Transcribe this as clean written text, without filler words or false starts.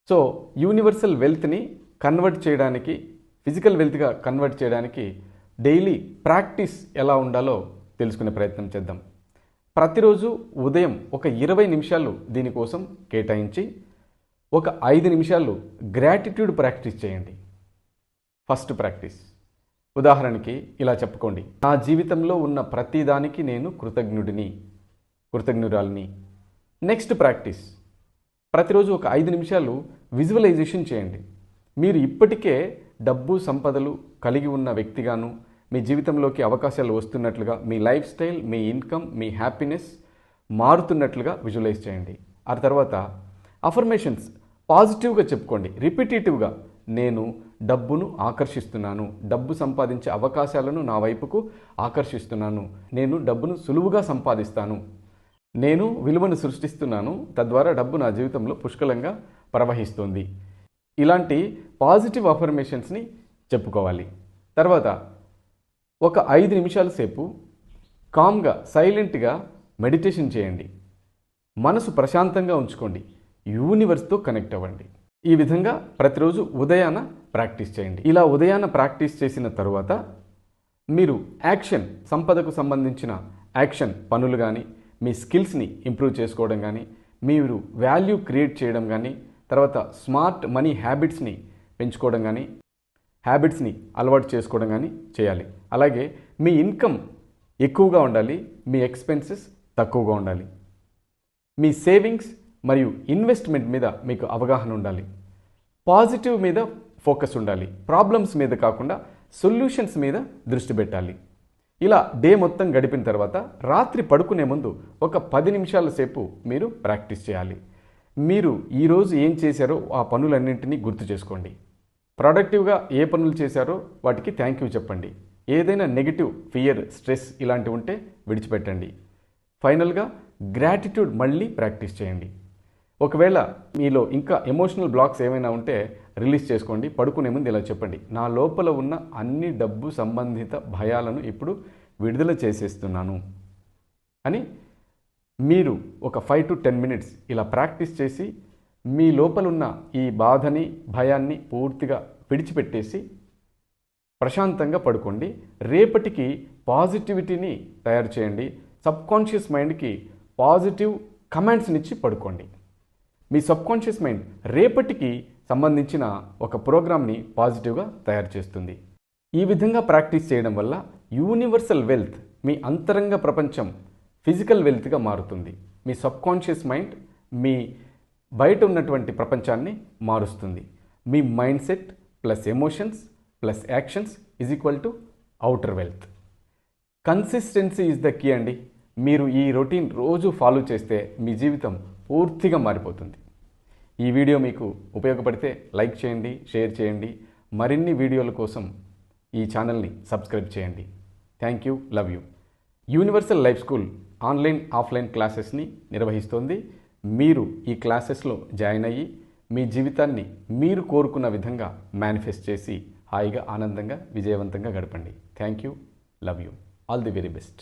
So universal వెల్త్ని convert చేయడానికి, physical వెల్త్గా convert చేయడానికి daily practice ఎలా ఉండాలో తెలుసుకునే ప్రయత్నం చేద్దాం. ప్రతిరోజు ఉదయం ఒక 20 నిమిషాలు దీనికోసం కేటాయించి ఒక 5 నిమిషాలు గ్రాటిట్యూడ్ ప్రాక్టీస్ చేయండి. ఫస్ట్ ప్రాక్టీస్ ఉదాహరణకి ఇలా చెప్పుకోండి, నా జీవితంలో ఉన్న ప్రతిదానికి నేను కృతజ్ఞురాలిని. నెక్స్ట్ ప్రాక్టీస్, ప్రతిరోజు ఒక 5 నిమిషాలు విజువలైజేషన్ చేయండి. మీరు ఇప్పటికే డబ్బు సంపదలు కలిగి ఉన్న వ్యక్తిగాను, మీ జీవితంలోకి అవకాశాలు వస్తున్నట్లుగా, మీ లైఫ్ స్టైల్, మీ ఇన్కమ్, మీ హ్యాపీనెస్ మారుతున్నట్లుగా విజువలైజ్ చేయండి. ఆ తర్వాత అఫర్మేషన్స్ పాజిటివ్గా చెప్పుకోండి. రిపిటేటివ్గా, నేను డబ్బును ఆకర్షిస్తున్నాను, డబ్బు సంపాదించే అవకాశాలను నా వైపుకు ఆకర్షిస్తున్నాను, నేను డబ్బును సులువుగా సంపాదిస్తాను, నేను విలువను సృష్టిస్తున్నాను, తద్వారా డబ్బు నా జీవితంలో పుష్కలంగా ప్రవహిస్తుంది. ఇలాంటి పాజిటివ్ అఫర్మేషన్స్ని చెప్పుకోవాలి. తర్వాత ఒక 5 నిమిషాల సేపు కామ్గా, సైలెంట్గా మెడిటేషన్ చేయండి. మనసు ప్రశాంతంగా ఉంచుకోండి. యూనివర్స్తో కనెక్ట్ అవ్వండి. ఈ విధంగా ప్రతిరోజు ఉదయాన ప్రాక్టీస్ చేయండి. ఇలా ఉదయాన ప్రాక్టీస్ చేసిన తరువాత మీరు యాక్షన్, సంపదకు సంబంధించిన యాక్షన్ పనులు కానీ, మీ స్కిల్స్ని ఇంప్రూవ్ చేసుకోవడం కానీ, మీరు వాల్యూ క్రియేట్ చేయడం కానీ, తర్వాత స్మార్ట్ మనీ హ్యాబిట్స్ని పెంచుకోవడం కానీ, హ్యాబిట్స్ని అలవాటు చేసుకోవడం కానీ చేయాలి. అలాగే మీ ఇన్కమ్ ఎక్కువగా ఉండాలి, మీ ఎక్స్పెన్సెస్ తక్కువగా ఉండాలి. మీ సేవింగ్స్ మరియు ఇన్వెస్ట్మెంట్ మీద మీకు అవగాహన ఉండాలి. పాజిటివ్ మీద ఫోకస్ ఉండాలి. ప్రాబ్లమ్స్ మీద కాకుండా సొల్యూషన్స్ మీద దృష్టి పెట్టాలి. ఇలా డే మొత్తం గడిపిన తర్వాత రాత్రి పడుకునే ముందు ఒక 10 నిమిషాల సేపు మీరు ప్రాక్టీస్ చేయాలి. మీరు ఈరోజు ఏం చేశారో ఆ పనులన్నింటినీ గుర్తు చేసుకోండి. ప్రొడక్టివ్గా ఏ పనులు చేశారో వాటికి థ్యాంక్ యూ చెప్పండి. ఏదైనా నెగిటివ్, ఫియర్, స్ట్రెస్ ఇలాంటివి ఉంటే విడిచిపెట్టండి. ఫైనల్గా గ్రాటిట్యూడ్ మళ్ళీ ప్రాక్టీస్ చేయండి. ఒకవేళ మీలో ఇంకా ఎమోషనల్ బ్లాక్స్ ఏమైనా ఉంటే రిలీజ్ చేసుకోండి. పడుకునే ముందు ఇలా చెప్పండి, నా లోపల ఉన్న అన్ని డబ్బు సంబంధిత భయాలను ఇప్పుడు విడుదల చేసేస్తున్నాను అని మీరు ఒక 5 to 10 minutes ఇలా ప్రాక్టీస్ చేసి మీ లోపల ఉన్న ఈ బాధని, భయాన్ని పూర్తిగా విడిచిపెట్టేసి ప్రశాంతంగా పడుకోండి. రేపటికి పాజిటివిటీని తయారు చేయండి. సబ్కాన్షియస్ మైండ్కి పాజిటివ్ కమాండ్స్నిచ్చి పడుకోండి. మీ సబ్కాన్షియస్ మైండ్ రేపటికి సంబంధించిన ఒక ప్రోగ్రామ్ని పాజిటివ్గా తయారు చేస్తుంది. ఈ విధంగా ప్రాక్టీస్ చేయడం వల్ల యూనివర్సల్ వెల్త్, మీ అంతరంగ ప్రపంచం ఫిజికల్ వెల్త్గా మారుతుంది. మీ సబ్కాన్షియస్ మైండ్ మీ బయట ఉన్నటువంటి ప్రపంచాన్ని మారుస్తుంది. మీ mind set plus emotions plus actions is equal to outer wealth. Consistency is the key అండి. మీరు ఈ రొటీన్ రోజు ఫాలో చేస్తే మీ జీవితం పూర్తిగా మారిపోతుంది. ఈ వీడియో మీకు ఉపయోగపడితే లైక్ చేయండి, షేర్ చేయండి. మరిన్ని వీడియోల కోసం ఈ ఛానల్ని సబ్స్క్రైబ్ చేయండి. Thank you, love you. Universal life school online, offline క్లాసెస్ని నిర్వహిస్తోంది. మీరు ఈ క్లాసెస్లో జాయిన్ అయ్యి మీ జీవితాన్ని మీరు కోరుకున్న విధంగా మేనిఫెస్ట్ చేసి హాయిగా, ఆనందంగా, విజయవంతంగా గడపండి. Thank you, love you. All the very best.